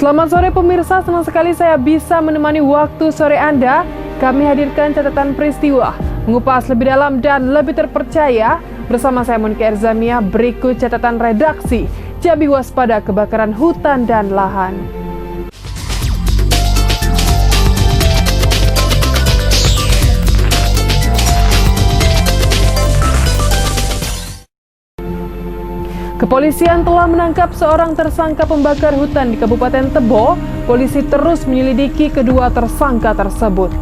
Selamat sore pemirsa, senang sekali saya bisa menemani waktu sore Anda. Kami hadirkan catatan peristiwa, mengupas lebih dalam dan lebih terpercaya. Bersama saya Monika Erzamia, berikut catatan redaksi. Jambi waspada kebakaran hutan dan lahan. Kepolisian telah menangkap seorang tersangka pembakar hutan di Kabupaten Tebo. Polisi terus menyelidiki kedua tersangka tersebut.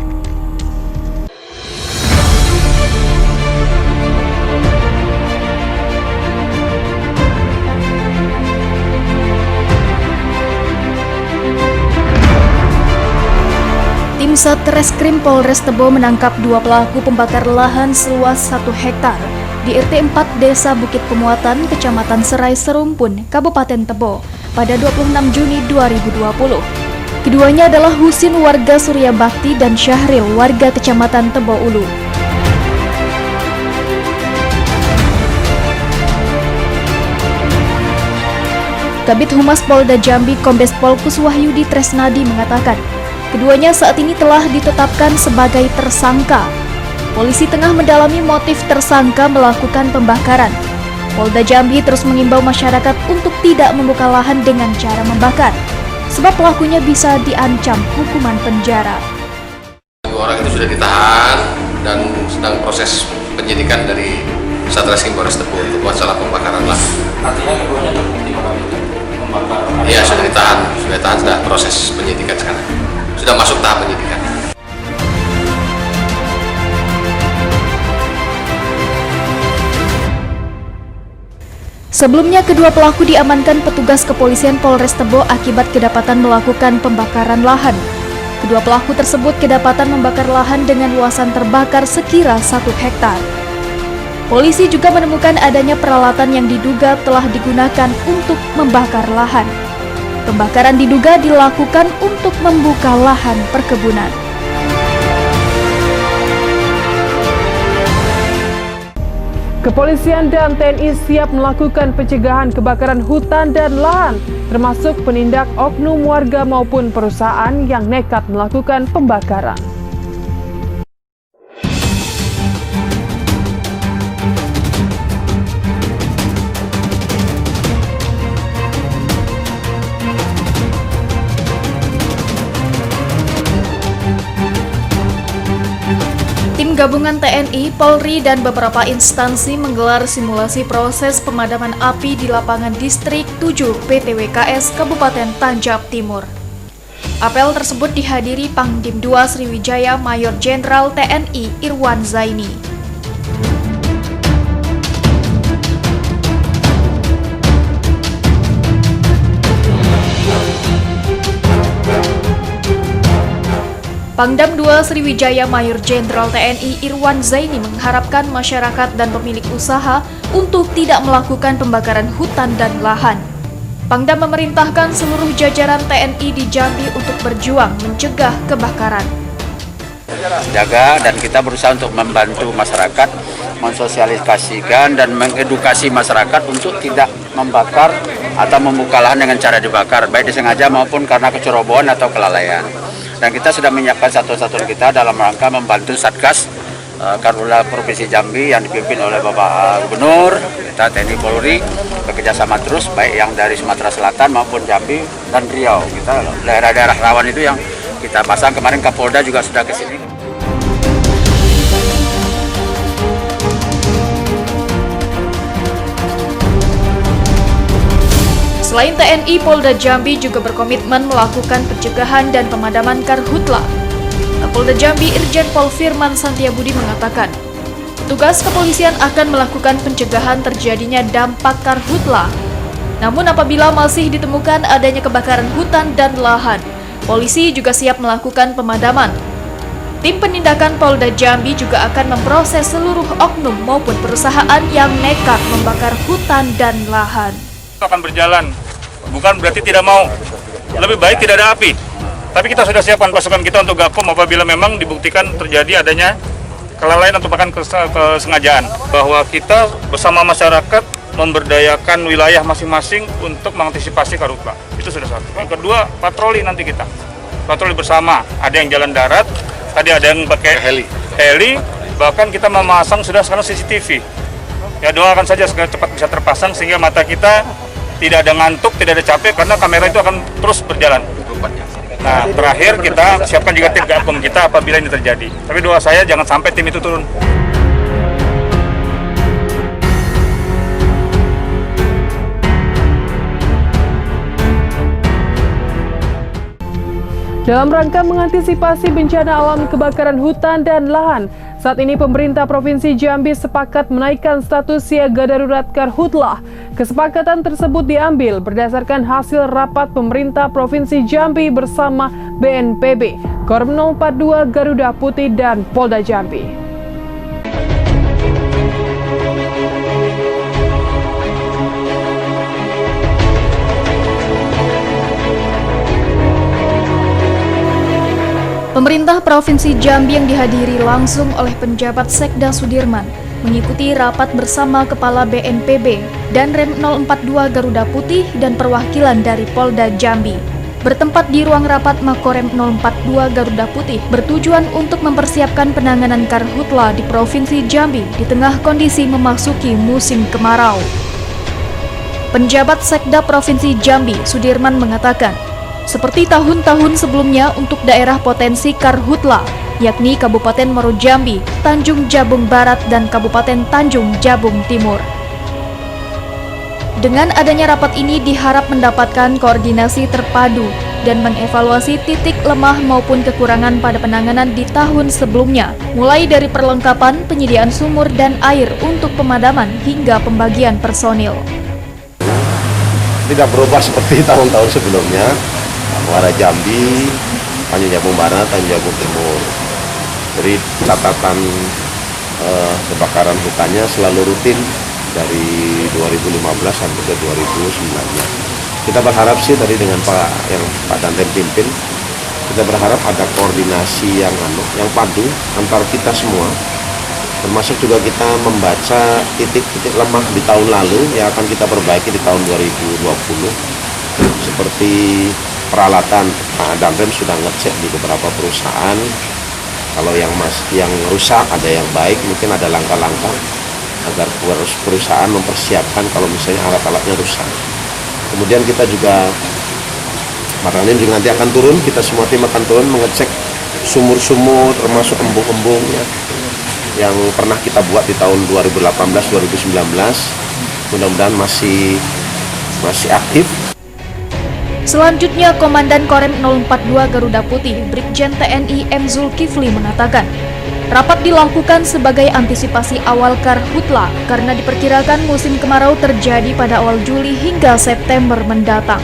Tim Satreskrim Polres Tebo menangkap dua pelaku pembakar lahan seluas 1 hektar di RT 4 Desa Bukit Pemuatan, Kecamatan Serai Serumpun, Kabupaten Tebo pada 26 Juni 2020. Keduanya adalah Husin warga Surya Bakti dan Syahril warga Kecamatan Tebo Ulu. Kabid Humas Polda Jambi Kombes Pol Kuswahyudi Tresnadi mengatakan, keduanya saat ini telah ditetapkan sebagai tersangka. Polisi tengah mendalami motif tersangka melakukan pembakaran. Polda Jambi terus mengimbau masyarakat untuk tidak membuka lahan dengan cara membakar, sebab pelakunya bisa diancam hukuman penjara. Dua orang itu sudah ditahan dan sedang proses penyidikan dari Satreskrim Polres Tebo untuk masalah pembakaran lahan. Artinya keduanya terbukti membakar? Iya, sudah ditahan, sudah proses penyidikan sekarang. Sudah masuk tahap penyidikan. Sebelumnya, kedua pelaku diamankan petugas kepolisian Polres Tebo akibat kedapatan melakukan pembakaran lahan. Kedua pelaku tersebut kedapatan membakar lahan dengan luasan terbakar sekira 1 hektar. Polisi juga menemukan adanya peralatan yang diduga telah digunakan untuk membakar lahan. Pembakaran diduga dilakukan untuk membuka lahan perkebunan. Kepolisian dan TNI siap melakukan pencegahan kebakaran hutan dan lahan, termasuk penindak oknum warga maupun perusahaan yang nekat melakukan pembakaran. Tim gabungan TNI, Polri, dan beberapa instansi menggelar simulasi proses pemadaman api di lapangan Distrik 7 PTWKS Kabupaten Tanjab Timur. Apel tersebut dihadiri Pangdim 2 Sriwijaya Mayor Jenderal TNI Irwan Zaini. Pangdam 2 Sriwijaya Mayor Jenderal TNI Irwan Zaini mengharapkan masyarakat dan pemilik usaha untuk tidak melakukan pembakaran hutan dan lahan. Pangdam memerintahkan seluruh jajaran TNI di Jambi untuk berjuang mencegah kebakaran. Jaga, dan kita berusaha untuk membantu masyarakat, mensosialisasikan dan mengedukasi masyarakat untuk tidak membakar atau membuka lahan dengan cara dibakar, baik disengaja maupun karena kecerobohan atau kelalaian. Dan kita sudah menyiapkan satuan-satuan kita dalam rangka membantu Satgas Karhutla Provinsi Jambi yang dipimpin oleh Bapak Gubernur, kita TNI Polri bekerjasama terus, baik yang dari Sumatera Selatan maupun Jambi dan Riau. Kita daerah-daerah rawan itu yang kita pasang, kemarin Kapolda juga sudah ke sini. Selain TNI, Polda Jambi juga berkomitmen melakukan pencegahan dan pemadaman karhutla. Kapolda Jambi Irjen Pol Firman Santiabudi mengatakan, petugas kepolisian akan melakukan pencegahan terjadinya dampak karhutla. Namun apabila masih ditemukan adanya kebakaran hutan dan lahan, polisi juga siap melakukan pemadaman. Tim penindakan Polda Jambi juga akan memproses seluruh oknum maupun perusahaan yang nekat membakar hutan dan lahan. Akan berjalan, bukan berarti tidak mau, lebih baik tidak ada api, tapi kita sudah siapkan pasukan kita untuk gakum apabila memang dibuktikan terjadi adanya kelalaian atau bahkan kesengajaan, bahwa kita bersama masyarakat memberdayakan wilayah masing-masing untuk mengantisipasi karhutla. Itu sudah satu. Yang kedua, patroli nanti kita. Patroli bersama. Ada yang jalan darat, tadi ada yang pakai heli, bahkan kita memasang sudah sekarang CCTV. Ya doakan saja segera cepat bisa terpasang sehingga mata kita tidak ada ngantuk, tidak ada capek karena kamera itu akan terus berjalan. Nah, terakhir kita siapkan juga tim gabung kita apabila ini terjadi. Tapi doa saya jangan sampai tim itu turun. Dalam rangka mengantisipasi bencana alam kebakaran hutan dan lahan, saat ini pemerintah Provinsi Jambi sepakat menaikkan status siaga darurat Karhutla. Kesepakatan tersebut diambil berdasarkan hasil rapat pemerintah Provinsi Jambi bersama BNPB, Korim 042 Garuda Putih dan Polda Jambi. Pemerintah Provinsi Jambi yang dihadiri langsung oleh penjabat Sekda Sudirman mengikuti rapat bersama Kepala BNPB dan Rem 042 Garuda Putih dan perwakilan dari Polda Jambi. Bertempat di ruang rapat Makorem 042 Garuda Putih bertujuan untuk mempersiapkan penanganan karhutla di Provinsi Jambi di tengah kondisi memasuki musim kemarau. Penjabat Sekda Provinsi Jambi, Sudirman mengatakan, seperti tahun-tahun sebelumnya untuk daerah potensi karhutla, yakni Kabupaten Muaro Jambi, Tanjung Jabung Barat, dan Kabupaten Tanjung Jabung Timur. Dengan adanya rapat ini diharap mendapatkan koordinasi terpadu dan mengevaluasi titik lemah maupun kekurangan pada penanganan di tahun sebelumnya, mulai dari perlengkapan, penyediaan sumur dan air untuk pemadaman hingga pembagian personil. Tidak berubah seperti tahun-tahun sebelumnya. Muara Jambi, Tanjung Jabung Barat, Tanjung Jabung Timur. Jadi catatan kebakaran hutannya selalu rutin dari 2015 sampai ke 2019. Kita berharap sih tadi dengan Pak Danten pimpin, kita berharap ada koordinasi yang padu antar kita semua. Termasuk juga kita membaca titik-titik lemah di tahun lalu yang akan kita perbaiki di tahun 2020. Seperti peralatan, Pak Danrem sudah ngecek di beberapa perusahaan. Kalau yang rusak ada yang baik, mungkin ada langkah-langkah agar perusahaan mempersiapkan kalau misalnya alat-alatnya rusak. Kemudian kita juga, Pak Danrem juga nanti akan turun, kita semua tim akan turun mengecek sumur-sumur termasuk embung-embung yang pernah kita buat di tahun 2018-2019. Mudah-mudahan masih aktif. Selanjutnya, Komandan Korem 042 Garuda Putih, Brigjen TNI M. Zulkifli mengatakan, rapat dilakukan sebagai antisipasi awal karhutla karena diperkirakan musim kemarau terjadi pada awal Juli hingga September mendatang.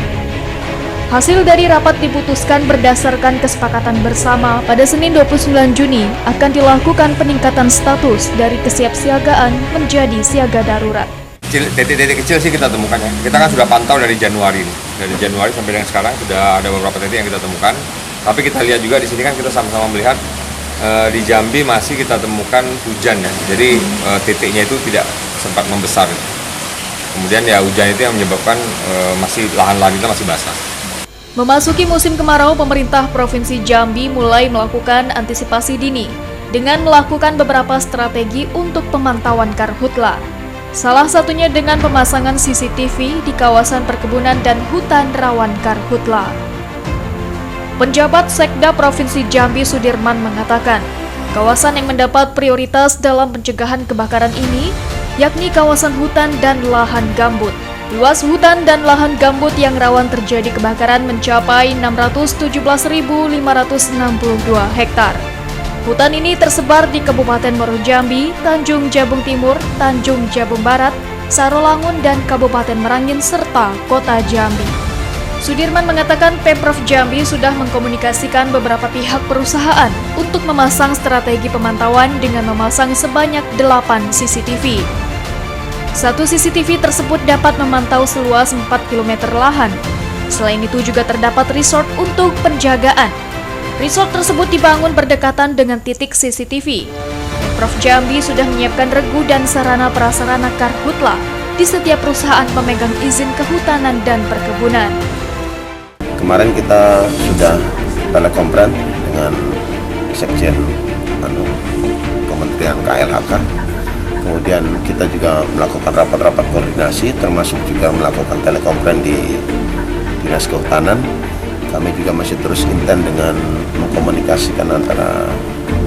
Hasil dari rapat diputuskan berdasarkan kesepakatan bersama pada Senin 29 Juni akan dilakukan peningkatan status dari kesiapsiagaan menjadi siaga darurat. Titik-titik kecil sih kita temukan ya. Kita kan sudah pantau dari Januari. Dari Januari sampai dengan sekarang sudah ada beberapa titik yang kita temukan. Tapi kita lihat juga di sini kan kita sama-sama melihat di Jambi masih kita temukan hujan ya. Jadi titiknya itu tidak sempat membesar. Kemudian ya hujan itu yang menyebabkan masih lahan-lahan kita masih basah. Memasuki musim kemarau, pemerintah Provinsi Jambi mulai melakukan antisipasi dini dengan melakukan beberapa strategi untuk pemantauan karhutla. Salah satunya dengan pemasangan CCTV di kawasan perkebunan dan hutan rawan karhutla. Penjabat Sekda Provinsi Jambi Sudirman mengatakan, kawasan yang mendapat prioritas dalam pencegahan kebakaran ini yakni kawasan hutan dan lahan gambut. Luas hutan dan lahan gambut yang rawan terjadi kebakaran mencapai 617.562 hektar. Hutan ini tersebar di Kabupaten Muaro Jambi, Tanjung Jabung Timur, Tanjung Jabung Barat, Sarolangun, dan Kabupaten Merangin, serta Kota Jambi. Sudirman mengatakan Pemprov Jambi sudah mengkomunikasikan beberapa pihak perusahaan untuk memasang strategi pemantauan dengan memasang sebanyak 8 CCTV. Satu CCTV tersebut dapat memantau seluas 4 km lahan. Selain itu juga terdapat resort untuk penjagaan. Resort tersebut dibangun berdekatan dengan titik CCTV. Pemprov Jambi sudah menyiapkan regu dan sarana prasarana karhutla di setiap perusahaan pemegang izin kehutanan dan perkebunan. Kemarin kita sudah telekonferensi dengan Sekjen Kementerian KLHK. Kemudian kita juga melakukan rapat-rapat koordinasi, termasuk juga melakukan telekonferensi di Dinas Kehutanan. Kami juga masih terus intens dengan mengkomunikasikan antara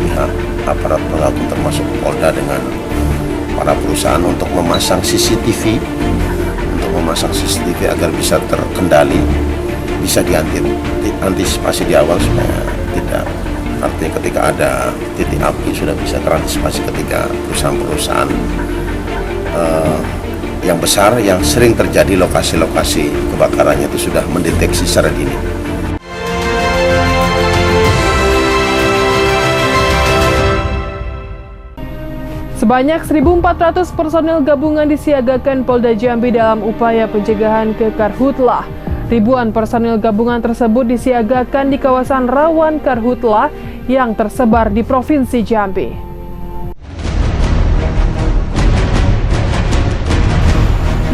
pihak aparat penegak hukum termasuk Polda dengan para perusahaan untuk memasang CCTV, agar bisa terkendali, bisa diantisipasi di awal supaya tidak, artinya ketika ada titik api sudah bisa terantisipasi ketika perusahaan-perusahaan yang besar yang sering terjadi lokasi-lokasi kebakarannya itu sudah mendeteksi secara dini. Sebanyak 1.400 personil gabungan disiagakan Polda Jambi dalam upaya pencegahan ke Karhutlah. Ribuan personil gabungan tersebut disiagakan di kawasan rawan Karhutlah yang tersebar di Provinsi Jambi.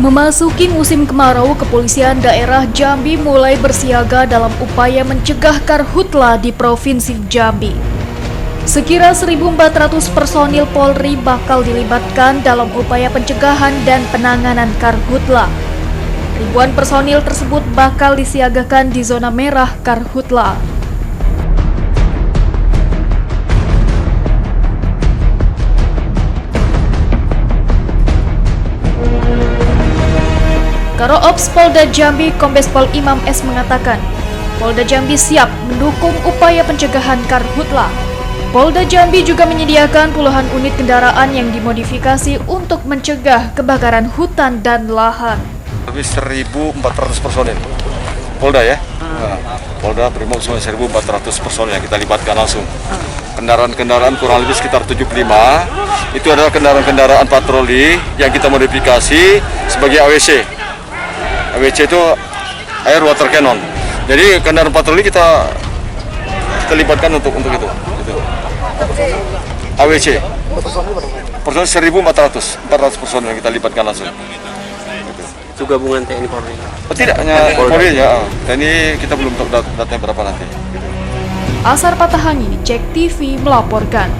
Memasuki musim kemarau, kepolisian daerah Jambi mulai bersiaga dalam upaya mencegah Karhutlah di Provinsi Jambi. Sekira 1.400 personil Polri bakal dilibatkan dalam upaya pencegahan dan penanganan Karhutlah. Ribuan personil tersebut bakal disiagakan di zona merah Karhutlah. Karo Ops Polda Jambi Kombes Pol Imam S mengatakan, Polda Jambi siap mendukung upaya pencegahan Karhutlah. Polda Jambi juga menyediakan puluhan unit kendaraan yang dimodifikasi untuk mencegah kebakaran hutan dan lahan. Lebih 1.400 personil Polda ya. Polda Brimob 1.400 personil yang kita libatkan langsung. Kendaraan-kendaraan kurang lebih sekitar 75. Itu adalah kendaraan-kendaraan patroli yang kita modifikasi sebagai AWC. AWC itu air water cannon. Jadi kendaraan patroli kita libatkan untuk itu. AWC. Personil 1.400 personil yang kita libatkan langsung. Itu gabungan TNI Polri? Tidak, hanya Polri ya. TNI kita belum tahu datanya berapa nanti. Asar Patahani, Cek TV melaporkan.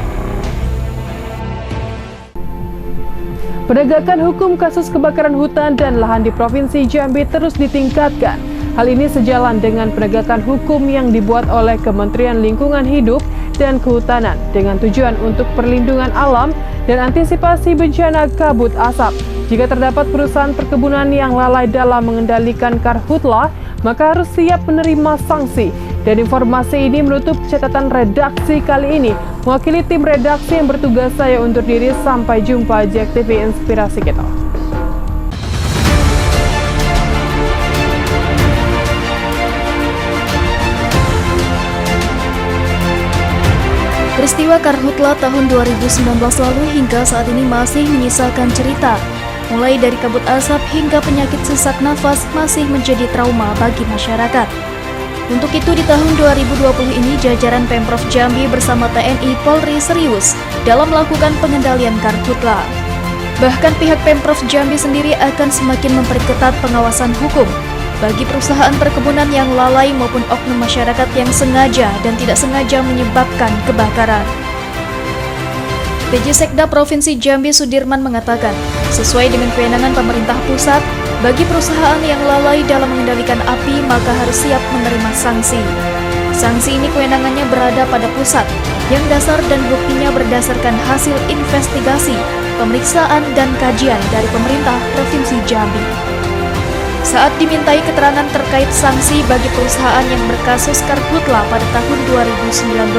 Penegakan hukum kasus kebakaran hutan dan lahan di Provinsi Jambi terus ditingkatkan. Hal ini sejalan dengan penegakan hukum yang dibuat oleh Kementerian Lingkungan Hidup dan Kehutanan dengan tujuan untuk perlindungan alam dan antisipasi bencana kabut asap. Jika terdapat perusahaan perkebunan yang lalai dalam mengendalikan Karhutlah, maka harus siap menerima sanksi. Dan informasi ini menutup catatan redaksi kali ini. Mewakili tim redaksi yang bertugas saya undur diri. Sampai jumpa di JEK TV Inspirasi kita. Peristiwa Karhutlah tahun 2019 lalu hingga saat ini masih menyisakan cerita. Mulai dari kabut asap hingga penyakit sesak nafas masih menjadi trauma bagi masyarakat. Untuk itu di tahun 2020 ini jajaran Pemprov Jambi bersama TNI Polri serius dalam melakukan pengendalian Karhutlah. Bahkan pihak Pemprov Jambi sendiri akan semakin memperketat pengawasan hukum bagi perusahaan perkebunan yang lalai maupun oknum masyarakat yang sengaja dan tidak sengaja menyebabkan kebakaran. PJ Sekda Provinsi Jambi Sudirman mengatakan, sesuai dengan kewenangan pemerintah pusat, bagi perusahaan yang lalai dalam mengendalikan api maka harus siap menerima sanksi. Sanksi ini kewenangannya berada pada pusat, yang dasar dan buktinya berdasarkan hasil investigasi, pemeriksaan dan kajian dari pemerintah Provinsi Jambi. Saat dimintai keterangan terkait sanksi bagi perusahaan yang berkasus Karhutlah pada tahun 2019,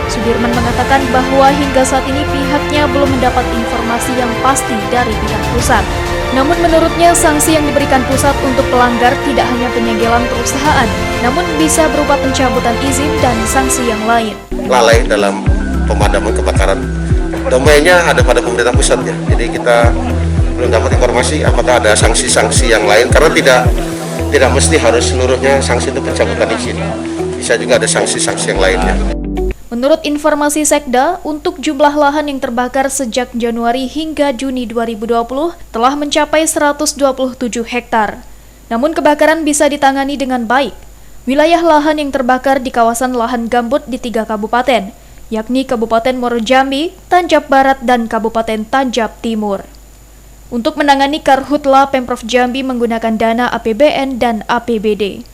Sudirman mengatakan bahwa hingga saat ini pihaknya belum mendapat informasi yang pasti dari pihak pusat. Namun menurutnya sanksi yang diberikan pusat untuk pelanggar tidak hanya penyegelan perusahaan, namun bisa berupa pencabutan izin dan sanksi yang lain. Lalai dalam pemadaman kebakaran, domainnya ada pada pemerintah pusat ya. Jadi kita belum dapat informasi apakah ada sanksi-sanksi yang lain, karena tidak mesti harus seluruhnya sanksi itu pencabutan izin, bisa juga ada sanksi-sanksi yang lainnya. Menurut informasi Sekda, untuk jumlah lahan yang terbakar sejak Januari hingga Juni 2020 telah mencapai 127 hektar. Namun kebakaran bisa ditangani dengan baik. Wilayah lahan yang terbakar di kawasan lahan gambut di 3 kabupaten, yakni Kabupaten Muaro Jambi, Tanjab Barat, dan Kabupaten Tanjab Timur. Untuk menangani Karhutla, Pemprov Jambi menggunakan dana APBN dan APBD.